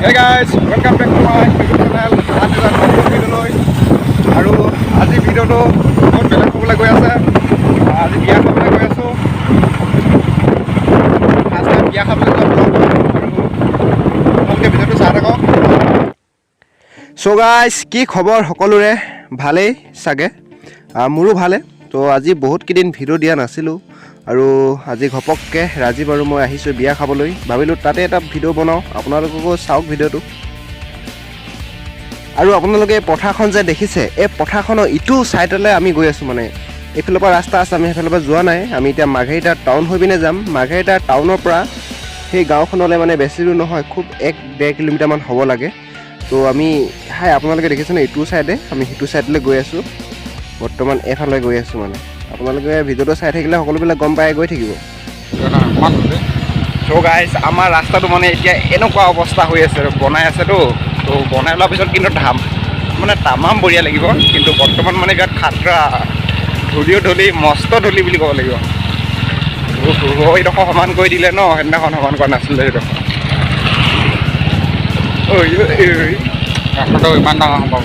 Hey guys, welcome back to my YouTube channel. आज এটা নতুন ভিডিও লৈ আৰু আজি ভিডিওটো বহুত বেলেগ হ'বলৈ গৈ আছে। আজি বিয়া খাবলৈ গৈ আছো। আজি বিয়া খাবলৈ যোৱা ব্লগ আৰু আপোনালোকে ভিডিওটো চাই থাকক। So guys, কি খবৰ সকলোৰে ভালেই চাগে মোৰো ভালে। তো আজি বহুত কেইদিন ভিডিও দিয়া নাছিলোঁ আৰু আজি ঘপককৈ ৰাজীৱ আৰু মই আহিছোঁ বিয়া খাবলৈ ভাবিলোঁ তাতে এটা ভিডিঅ' বনাওঁ আপোনালোককো চাওক ভিডিঅ'টো আৰু আপোনালোকে পথাৰখন যে দেখিছে এই পথাৰখনৰ ইটো ছাইডলৈ আমি গৈ আছোঁ মানে এইফালৰ পৰা ৰাস্তা আছে আমি সেইফালৰ পৰা যোৱা নাই আমি এতিয়া মাঘেৰিটা টাউন হৈ পিনে যাম মাঘেৰিটা টাউনৰ পৰা সেই গাঁওখনলৈ মানে বেছি দূৰ নহয় খুব 1-1.5 কিলোমিটাৰমান হ'ব লাগে তো আমি আপোনালোকে দেখিছেনে ইটো ছাইডে আমি সিটো ছাইডলৈ গৈ আছোঁ বৰ্তমান এফালে গৈ আছোঁ মানে আপোনালোকে ভিডিঅ'টো চাই থাকিলে সকলোবিলাক গম পাই গৈ থাকিব চ' গাইজ আমাৰ ৰাস্তাটো মানে এতিয়া এনেকুৱা অৱস্থা হৈ আছে বনাই আছেতো তো বনাই লোৱাৰ পিছত কিন্তু মানে তামাম বঢ়িয়া লাগিব কিন্তু বৰ্তমান মানে ইয়াত খাতৰা ধূলিও ধূলি মস্ত ধূলি বুলি ক'ব লাগিব এইডোখৰ সমান কৰি দিলে ন সেইদিনাখন সমান কৰা নাছিলে সেইডোখৰ ৰাস্তাটো ইমান ডাঙৰ সম্ভৱ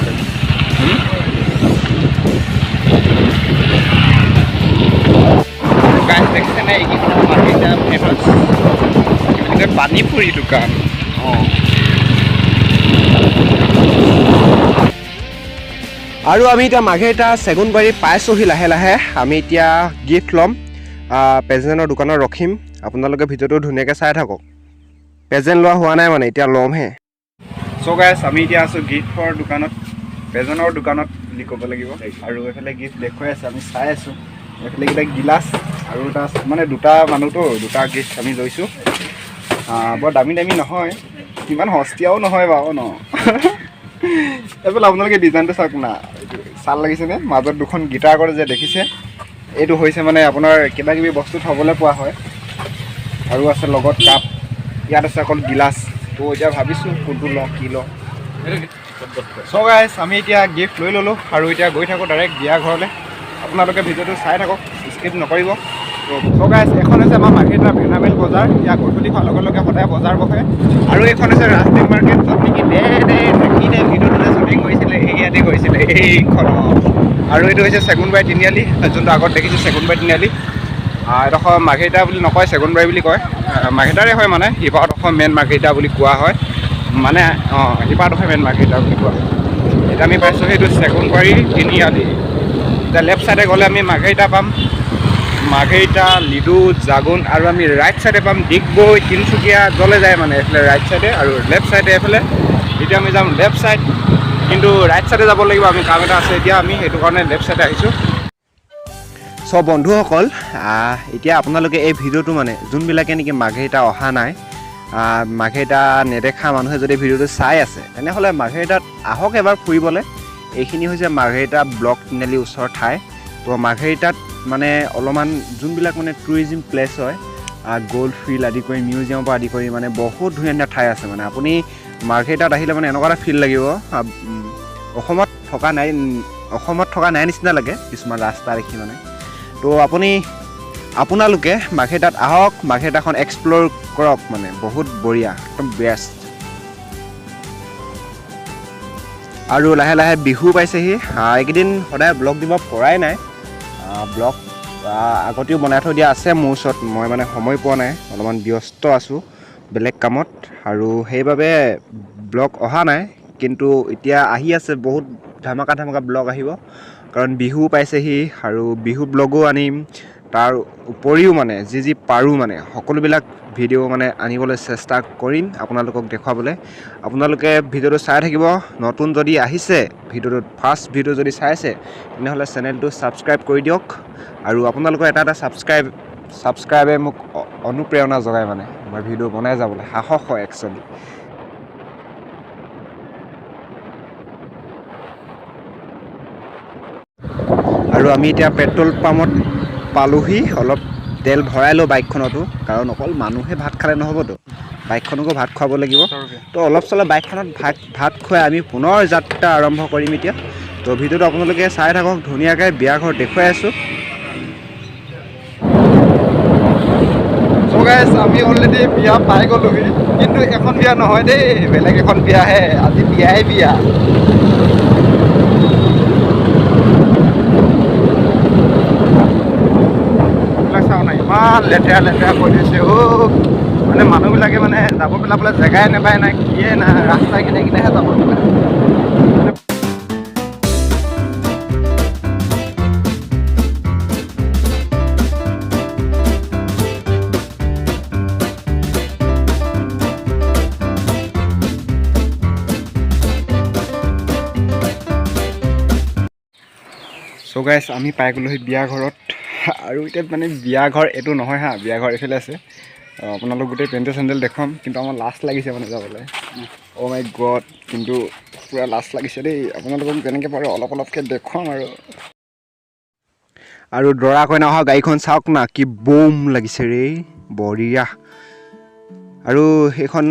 গাইজ দেখিছে নে এইকেইখন মাৰ্কেটটা ফেমাছ পানী পুৰি দোকান আৰু আমি এতিয়া মাঘেৰিটা চেগুনবাৰী পাইছোঁহি লাহে লাহে আমি এতিয়া গিফ্ট ল'ম প্ৰেজেণ্টৰ দোকানত ৰখিম আপোনালোকে ভিডিঅ'টো ধুনীয়াকৈ চাই থাকক প্ৰেজেণ্ট লোৱা হোৱা নাই মানে এতিয়া ল'মহে চ' গাইজ আমি এতিয়া আছোঁ গিফ্টৰ দোকানত প্ৰেজেণ্টৰ দোকানত বুলি ক'ব লাগিব আৰু এইফালে গিফ্ট দেখুৱাই আছে আমি চাই আছোঁ এইফালে কিবা গিলাচ আৰু এটা মানে দুটা মানুহতো দুটা গিফ্ট আমি লৈছোঁ বৰ দামী দামী নহয় ইমান সস্তীয়াও নহয় বাৰু ন এইফালে আপোনালোকে ডিজাইনটো চাওক না চাল লাগিছেনে মাজত দুখন গিটাৰ কৰে যে দেখিছে এইটো হৈছে মানে আপোনাৰ কিবা কিবি বস্তু থ'বলৈ পোৱা হয় আৰু আছে লগত কাপ ইয়াত আছে অকল গিলাচ তো এতিয়া ভাবিছোঁ কোনটো লওঁ কি লওঁ চ' গাইজ আমি এতিয়া গিফ্ট লৈ ল'লোঁ আৰু এতিয়া গৈ থাকোঁ ডাইৰেক্ট বিয়া ঘৰলৈ আপোনালোকে ভিডিঅ'টো চাই থাকক স্কিপ নকৰিব চ' গাইজ এখন হৈছে আমাৰ মাৰ্কেটৰ ভেনাবেল বজাৰ ইয়াত গধূলি হোৱাৰ লগে লগে সদায় বজাৰ বহে আৰু এইখন হৈছে ৰাজদ্বীপ মাৰ্কেট য'ত নেকি দেখিনে ভিডিঅ'টোতে শ্বুটিং কৰিছিলে ইয়াতে কৰিছিলে এইখন আৰু এইটো হৈছে চেগুনবাৰী তিনিআলি যোনটো আগত দেখিছোঁ চেগুনবাৰী তিনিআলি এডোখৰ মাৰ্ঘেৰিটা বুলি নকয় চেগুনবাৰী বুলি কয় মাৰ্ঘেৰিটাৰে হয় মানে শিপাডোখৰ মেইন মাৰ্ঘেৰিটা বুলি কোৱা হয় মানে শিপাডোখৰ মেইন মাৰ্ঘেৰিটা বুলি কোৱা হয় এতিয়া আমি পাইছোঁ সেইটো চেগুনবাৰী তিনিআলি এতিয়া লেফ্ট ছাইডে গ'লে আমি মাৰ্ঘেৰিটা পাম মাৰ্ঘেৰিটা লিডু জাগুন আৰু আমি ৰাইট ছাইডে পাম ডিগবৈ তিনিচুকীয়া যলৈ যায় মানে এইফালে ৰাইট ছাইডে আৰু লেফ্ট ছাইডে এইফালে এতিয়া আমি যাম লেফ্ট ছাইড কিন্তু ৰাইট ছাইডে যাব লাগিব আমি কাম এটা আছে এতিয়া আমি সেইটো কাৰণে লেফ্ট ছাইডে আহিছোঁ চব বন্ধুসকল এতিয়া আপোনালোকে এই ভিডিঅ'টো মানে যোনবিলাকে নেকি মাৰ্ঘেৰিটা অহা নাই মাৰ্ঘেৰিটা নেদেখা মানুহে যদি ভিডিঅ'টো চাই আছে তেনেহ'লে মাৰ্ঘেৰিটাত আহক এবাৰ ফুৰিবলৈ এইখিনি হৈছে মাৰ্ঘেৰিটা ব্লক তিনিআলিৰ ওচৰৰ ঠাই তো মাৰ্ঘেৰিটাত মানে অলপমান যোনবিলাক মানে টুৰিজিম প্লেচ হয় গ'ল্ড ফিল্ড আদি কৰি মিউজিয়ামৰ পৰা আদি কৰি মানে বহুত ধুনীয়া ধুনীয়া ঠাই আছে মানে আপুনি মাৰ্ঘেৰিটাত আহিলে মানে এনেকুৱা এটা ফিল লাগিব অসমত থকা নাই নিচিনা লাগে কিছুমান ৰাস্তা দেখি মানে তো আপোনালোকে মাৰ্ঘেৰিটাত আহক মাৰ্ঘেৰিটাখন এক্সপ্ল'ৰ কৰক মানে বহুত বঢ়িয়া একদম বেষ্ট আৰু লাহে লাহে বিহু পাইছেহি এইকেইদিন সদায় ব্লগ দিব পৰাই নাই ব্লগ আগতেও বনাই থৈ দিয়া আছে মোৰ ওচৰত মই মানে সময় পোৱা নাই অলপমান ব্যস্ত আছোঁ বেলেগ কামত আৰু সেইবাবে ব্লগ অহা নাই কিন্তু এতিয়া আহি আছে বহুত ধামাকা ব্লগ আহিব কাৰণ বিহু পাইছেহি আৰু বিহু ব্লগো আনিম তাৰ উপৰিও মানে যি পাৰোঁ মানে সকলোবিলাক ভিডিঅ' মানে আনিবলৈ চেষ্টা কৰিম আপোনালোকক দেখুৱাবলৈ আপোনালোকে ভিডিঅ'টো চাই থাকিব নতুন যদি আহিছে ভিডিঅ'টোত ফাৰ্ষ্ট ভিডিঅ' যদি চাইছে তেনেহ'লে চেনেলটো ছাবস্ক্ৰাইব কৰি দিয়ক আৰু আপোনালোকৰ এটা ছাবস্ক্ৰাইবে মোক অনুপ্ৰেৰণা যোগায় মানে মই ভিডিঅ' বনাই যাবলৈ সাহস হয় একচুৱেলি আৰু আমি এতিয়া পেট্ৰল পাম্পত পালোহি অলপ তেল ভৰাই লওঁ বাইকখনতো কাৰণ অকল মানুহে ভাত খালে নহ'বতো বাইকখনকো ভাত খুৱাব লাগিব তো অলপ চলপ বাইকখনত ভাত খুৱাই আমি পুনৰ যাত্ৰা আৰম্ভ কৰিম এতিয়া তো ভিডিঅ'টো আপোনালোকে চাই থাকক ধুনীয়াকৈ বিয়া ঘৰ দেখুৱাই আছোঁ গাইছ আমি অলৰেডি বিয়া পাই গ'লোহি কিন্তু এখন বিয়া নহয় দেই বেলেগ এখন বিয়াহে আজি বিয়াই বিয়া এইবিলাক চাওঁ নাই ইমান লেতেৰা লেতেৰা কৰি দিছে মানে মানুহবিলাকে মানে যাব পেলাবলৈ জেগাই নাপায় নাই কিয়ে নাই ৰাস্তা কিনে কিনেহে যাব পেলাই চ' গাইছ আমি পাই গ'লোহি বিয়া ঘৰত আৰু এতিয়া মানে বিয়া ঘৰ এইটো নহয় হা বিয়া ঘৰ এইফালে আছে আপোনালোক গোটেই পেণ্ডেল চেণ্ডেল দেখুৱাম কিন্তু আমাৰ লাজ লাগিছে মানে যাবলৈ অ' মাই গড কিন্তু পূৰা লাজ লাগিছে দেই আপোনালোকক যেনেকৈ পাৰোঁ অলপ অলপকৈ দেখুৱাম আৰু দৰা কইনা অহা গাড়ীখন চাওক না কি বম লাগিছে ৰে বঢ়িয়া আৰু সেইখন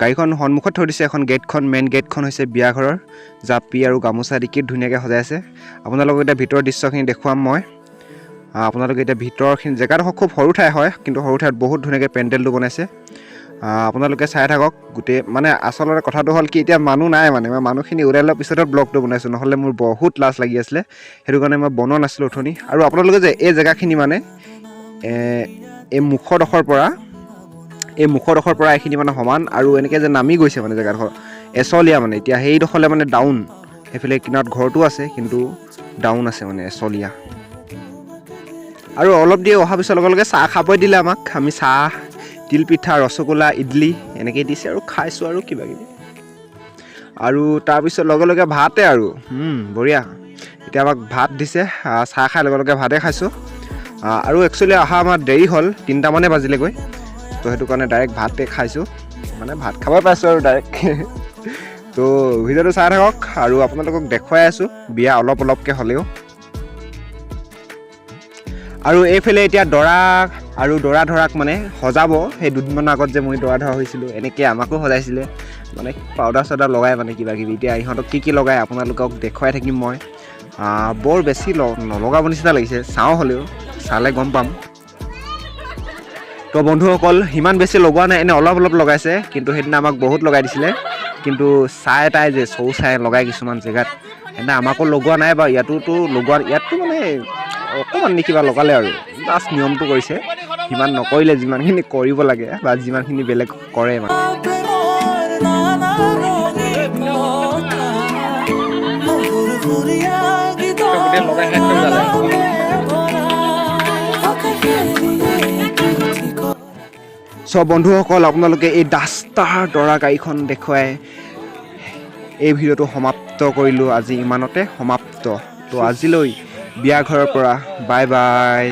গাড়ীখন সন্মুখত থৈ দিছে এখন গেটখন মেইন গেটখন হৈছে বিয়া ঘৰৰ জাপি আৰু গামোচা দি কি ধুনীয়াকৈ সজাইছে আপোনালোকক এতিয়া ভিতৰৰ দৃশ্যখিনি দেখুৱাম মই আপোনালোকে এতিয়া ভিতৰখিনি জেগাডোখৰ খুব সৰু ঠাই হয় কিন্তু সৰু ঠাইত বহুত ধুনীয়াকৈ পেণ্ডেলটো বনাইছে আপোনালোকে চাই থাকক গোটেই মানে আচলতে কথাটো হ'ল কি এতিয়া মানুহ নাই মানে মই মানুহখিনি ওলাই লোৱাৰ পিছতহে ব্লগটো বনাইছোঁ নহ'লে মোৰ বহুত লাজ লাগি আছিলে সেইটো কাৰণে মই বনোৱা নাছিলোঁ অথনি আৰু আপোনালোকে যে এই জেগাখিনি মানে এই মুখডোখৰ পৰা এইখিনি মানে সমান আৰু এনেকৈ যে নামি গৈছে মানে জেগাডোখৰ এচলীয়া মানে এতিয়া সেইডোখৰলৈ মানে ডাউন সেইফালে কিনাৰত ঘৰটো আছে কিন্তু ডাউন আছে মানে এচলীয়া আৰু অলপ দেৰি অহাৰ পিছৰ লগে লগে চাহ খাবই দিলে আমাক আমি চাহ তিলপিঠা ৰসগোল্লা ইডলি এনেকৈ দিছে আৰু খাইছোঁ আৰু কিবা কিবি আৰু তাৰপিছত লগে লগে ভাতে আৰু বঢ়িয়া এতিয়া আমাক ভাত দিছে চাহ খাই লগে লগে ভাতে খাইছোঁ আৰু একচুৱেলি অহা আমাৰ দেৰি হ'ল 3টামানে বাজিলেগৈ তো সেইটো কাৰণে ডাইৰেক্ট ভাতে খাইছোঁ মানে ভাত খাব পাইছোঁ আৰু ডাইৰেক্ট তো ভিডিঅ'টো চাই থাকক আৰু আপোনালোকক দেখুৱাই আছোঁ বিয়া অলপ অলপকৈ হ'লেও আৰু এইফালে এতিয়া দৰা আৰু দৰা ধৰাক মানে সজাব সেই দুদিনমানৰ আগত যে মই দৰা ধৰা হৈছিলোঁ এনেকৈ আমাকো সজাইছিলে মানে পাউডাৰ চাউডাৰ লগাই মানে কিবা কিবি এতিয়া ইহঁতক কি লগাই আপোনালোকক দেখুৱাই থাকিম মই বৰ বেছি নলগাব নিচিনা লাগিছে চাওঁ হ'লেও চালে গম পাম তো বন্ধুসকল সিমান বেছি লগোৱা নাই এনে অলপ অলপ লগাইছে কিন্তু সেইদিনা আমাক বহুত লগাই দিছিলে কিন্তু চাই তাই যে চাই লগাই কিছুমান জেগাত সেইদিনা আমাকো লগোৱা নাই বাৰু ইয়াতো মানে অকণমান কিবা লগালে আৰু জাষ্ট নিয়মটো কৰিছে সিমান নকৰিলে যিমানখিনি কৰিব লাগে বা যিমানখিনি বেলেগ কৰে মানে লগাই শেষ কৰি পেলালে চ' বন্ধুসকল আপোনালোকে এই ডাষ্টাৰ দৰা গাড়ীখন দেখুৱাই এই ভিডিঅ'টো সমাপ্ত কৰিলোঁ আজি ইমানতে সমাপ্ত তো আজিলৈ বিয়া ঘৰৰ পৰা বাই বাই